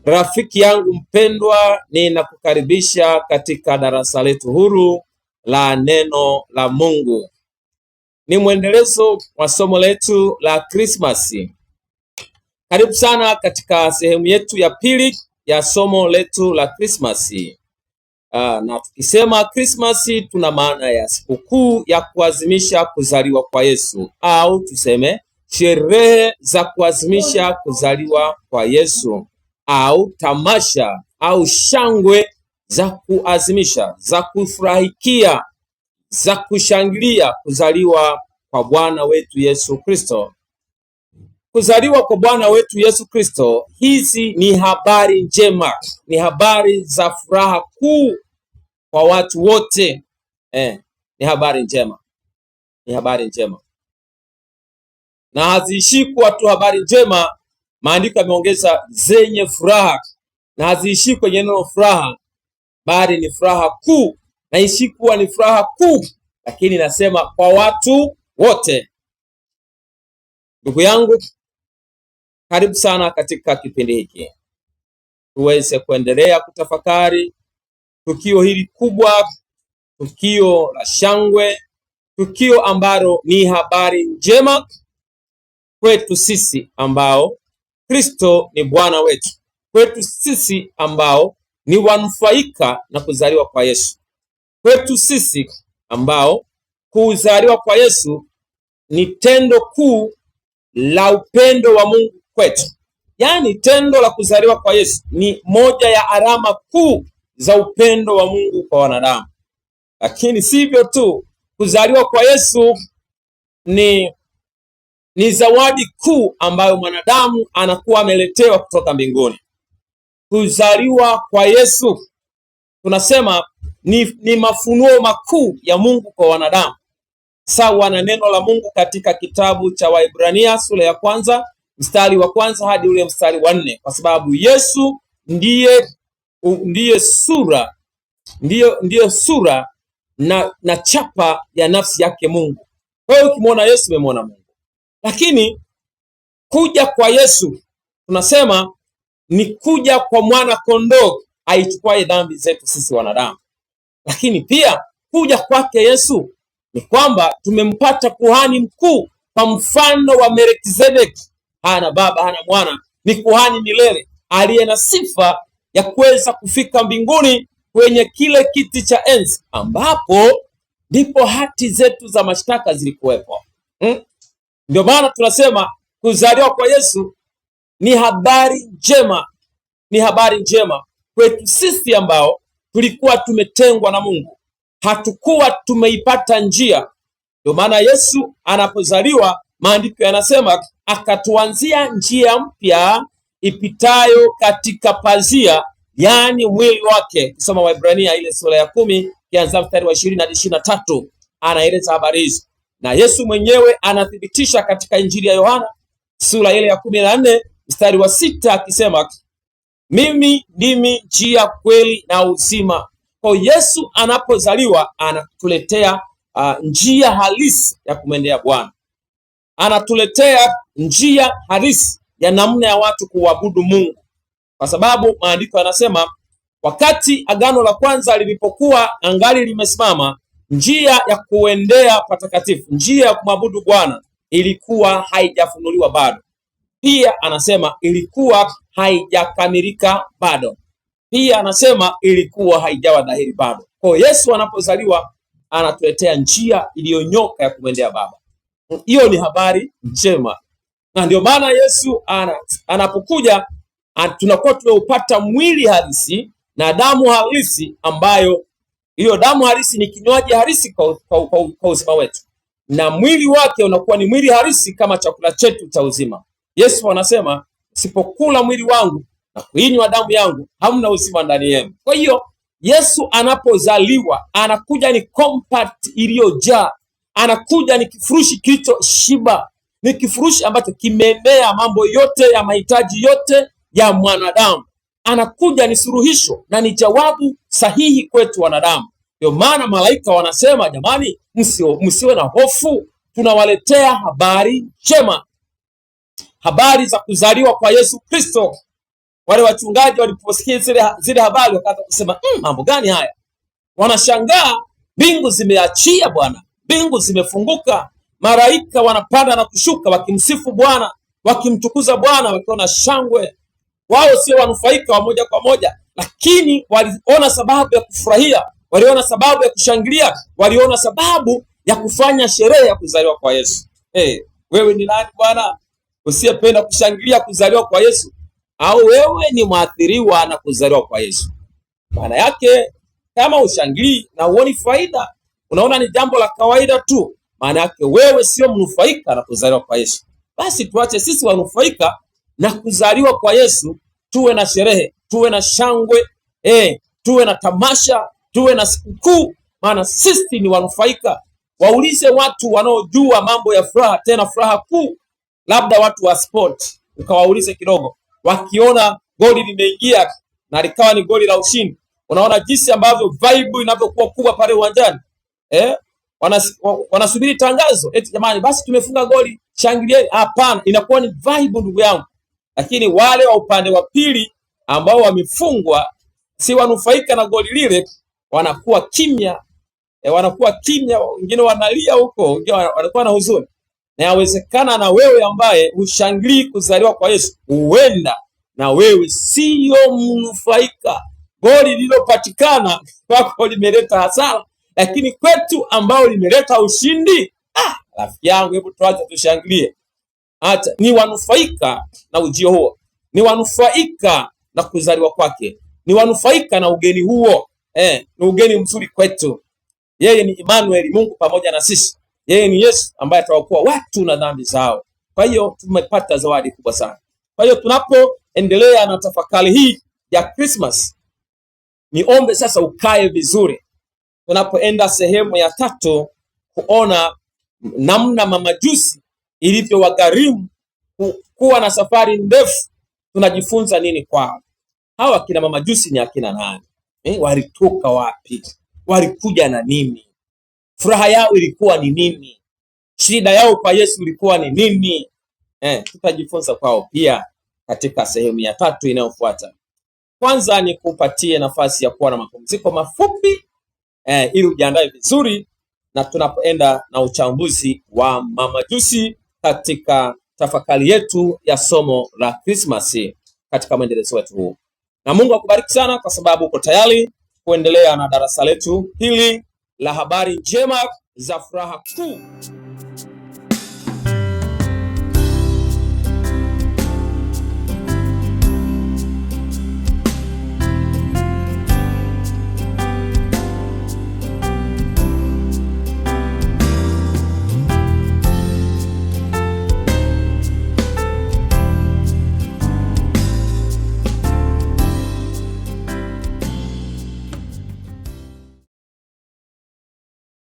Rafiki yangu mpendwa, ninakukaribisha katika darasa letu huru la neno la Mungu. Ni mwendelezo wa somo letu la Krismasi. Karibu sana katika sehemu yetu ya pili ya somo letu la Krismasi. Na tukisema Krismasi tuna maana ya sikukuu ya kuadhimisha kuzaliwa kwa Yesu, au tuseme sherehe za kuadhimisha kuzaliwa kwa Yesu, au tamasha au shangwe za kuadhimisha, za kufurahikia, za kushangilia kuzaliwa kwa Bwana wetu Yesu Kristo. Kuzaliwa kwa Bwana wetu Yesu Kristo, hizi ni habari njema, ni habari za furaha kuu kwa watu wote. Ni habari njema, ni habari njema, na haziishi kuwa tu habari njema. Maandiko yameongeza zenye furaha, na haziishi kwenye neno furaha, bali ni furaha kuu, na ishi kuwa ni furaha kuu, lakini nasema kwa watu wote. Ndugu yangu, karibu sana katika kipindi hiki, tuweze kuendelea kutafakari tukio hili kubwa, tukio la shangwe, tukio ambalo ni habari njema kwetu sisi ambao Kristo ni Bwana wetu, kwetu sisi ambao ni wanufaika na kuzaliwa kwa Yesu, kwetu sisi ambao kuzaliwa kwa Yesu ni tendo kuu la upendo wa Mungu kwetu. Yaani tendo la kuzaliwa kwa Yesu ni moja ya alama kuu za upendo wa Mungu kwa wanadamu. Lakini sivyo tu, kuzaliwa kwa Yesu ni zawadi kuu ambayo mwanadamu anakuwa ameletewa kutoka mbinguni. Kuzaliwa kwa Yesu tunasema ni mafunuo makuu ya Mungu kwa wanadamu, sawa na neno la Mungu katika kitabu cha Waebrania sura ya 1 mstari wa 1 hadi ule mstari wa 4, kwa sababu Yesu ndiye sura na chapa ya nafsi yake Mungu. Kwa hiyo ukimwona Yesu umemwona Mungu. Lakini kuja kwa Yesu tunasema ni kuja kwa mwana kondoo aichukuaye dhambi zetu sisi wanadamu. Lakini pia kuja kwake Yesu ni kwamba tumempata kuhani mkuu kwa mfano wa Melkizedeki. Hana baba, hana mwana, ni kuhani milele aliye na sifa ya kuweza kufika mbinguni kwenye kile kiti cha enzi, ambapo ndipo hati zetu za mashtaka zilikuwepo. Ndio maana tunasema kuzaliwa kwa Yesu ni habari njema, ni habari njema kwetu sisi ambao tulikuwa tumetengwa na Mungu, hatukuwa tumeipata njia. Ndio maana Yesu anapozaliwa, maandiko yanasema akatuanzia njia mpya ipitayo katika pazia, yaani mwili wake. Kusoma Waebrania ile sura ya 10 kianza mstari wa 20 hadi 23, anaeleza habari hizo. Na Yesu mwenyewe anathibitisha katika Injili ya Yohana sura ile ya 14 mstari wa 6 akisema, mimi ndimi njia, kweli na uzima. Kwa Yesu anapozaliwa anatuletea njia halisi ya kumwendea Bwana. Anatuletea njia halisi ya namna ya watu kuabudu Mungu. Kwa sababu maandiko yanasema wakati agano la kwanza lilipokuwa angali limesimama, njia ya kuendea patakatifu, njia ya kumwabudu Bwana ilikuwa haijafunuliwa bado. Pia anasema ilikuwa haijakamilika bado. Pia anasema ilikuwa haijawa dhahiri bado. Kwa Yesu anapozaliwa anatuletea njia iliyonyoka ya kumwendea Baba. Hiyo ni habari njema. Na ndio maana Yesu anapokuja tunakuwa tumeupata mwili halisi na damu halisi, ambayo hiyo damu halisi ni kinywaji halisi kwa uzima wetu, na mwili wake unakuwa ni mwili halisi kama chakula chetu cha uzima. Yesu anasema usipokula mwili wangu na kuinywa damu yangu hamna uzima ndani yenu. Kwa hiyo Yesu anapozaliwa anakuja ni compact iliyojaa, anakuja ni kifurushi kilichoshiba, ni kifurushi ambacho kimeenea mambo yote ya mahitaji yote ya mwanadamu. Anakuja ni suluhisho na ni jawabu sahihi kwetu wanadamu. Ndio maana malaika wanasema, jamani, msiwe na hofu, tunawaletea habari njema, habari za kuzaliwa kwa Yesu Kristo. Wale wachungaji waliposikia zile habari wakaanza kusema mambo gani haya? Wanashangaa, mbingu zimeachia Bwana, mbingu zimefunguka, malaika wanapanda na kushuka wakimsifu Bwana, wakimtukuza Bwana, wakiona shangwe. Wao sio wanufaika wa moja kwa moja, lakini waliona sababu ya kufurahia, waliona sababu ya kushangilia, waliona sababu ya kufanya sherehe ya kuzaliwa kwa Yesu. Wewe ni nani Bwana usiyependa kushangilia kuzaliwa kwa Yesu? Au wewe ni mwathiriwa na kuzaliwa kwa Yesu? Maana yake kama ushangilii na uoni faida, unaona ni jambo la kawaida tu, maana yake wewe sio mnufaika na kuzaliwa kwa Yesu. Basi tuache sisi wanufaika na kuzaliwa kwa Yesu, tuwe na sherehe, tuwe na shangwe, tuwe na tamasha, tuwe na sikukuu, maana sisi ni wanufaika. Waulize watu wanaojua mambo ya furaha, tena furaha kuu, labda watu wa sport, ukawaulize kidogo, wakiona goli limeingia na likawa ni goli la ushindi, unaona jinsi ambavyo vibe inavyokuwa kubwa pale uwanjani. Wanasubiri tangazo, eti jamani basi tumefunga goli, shangilieni. Hapana, inakuwa ni vibe ndugu yangu. Lakini wale wa upande wa pili ambao wamefungwa, si wanufaika na goli lile, wanakuwa kimya. Wengine wanalia huko, wengine wanakuwa na huzuni. Na yawezekana na wewe ambaye ushangilii kuzaliwa kwa Yesu, huenda na wewe sio mnufaika. Goli lililopatikana kwako limeleta hasara, lakini kwetu ambao limeleta ushindi, rafiki yangu, hebu tuache tushangilie. Hata ni wanufaika na ujio huo, ni wanufaika na kuzaliwa kwake, ni wanufaika na ugeni huo. Ni ugeni mzuri kwetu. Yeye ni Emmanuel, Mungu pamoja na sisi. Yeye ni Yesu ambaye atawaokoa watu na dhambi zao. Kwa hiyo tumepata zawadi kubwa sana. Kwa hiyo tunapoendelea na tafakari hii ya Christmas, niombe sasa ukae vizuri. Tunapoenda sehemu ya 3 kuona namna mamajusi ilivyowagharimu kuwa na safari ndefu, tunajifunza nini kwao? Hawa kina mamajusi ni akina nani? Walitoka wapi? Walikuja na nini? Furaha yao ilikuwa ni nini? Shida yao kwa Yesu ilikuwa ni nini? Tutajifunza kwao pia katika sehemu ya 3 inayofuata. Kwanza ni kupatie nafasi ya kuwa na mapumziko mafupi ili ujiandae vizuri na tunapoenda na uchambuzi wa mamajusi katika tafakari yetu ya somo la Christmas katika mwendelezo wetu huu. Na Mungu akubariki sana kwa sababu uko tayari kuendelea na darasa letu hili la habari njema za furaha kuu.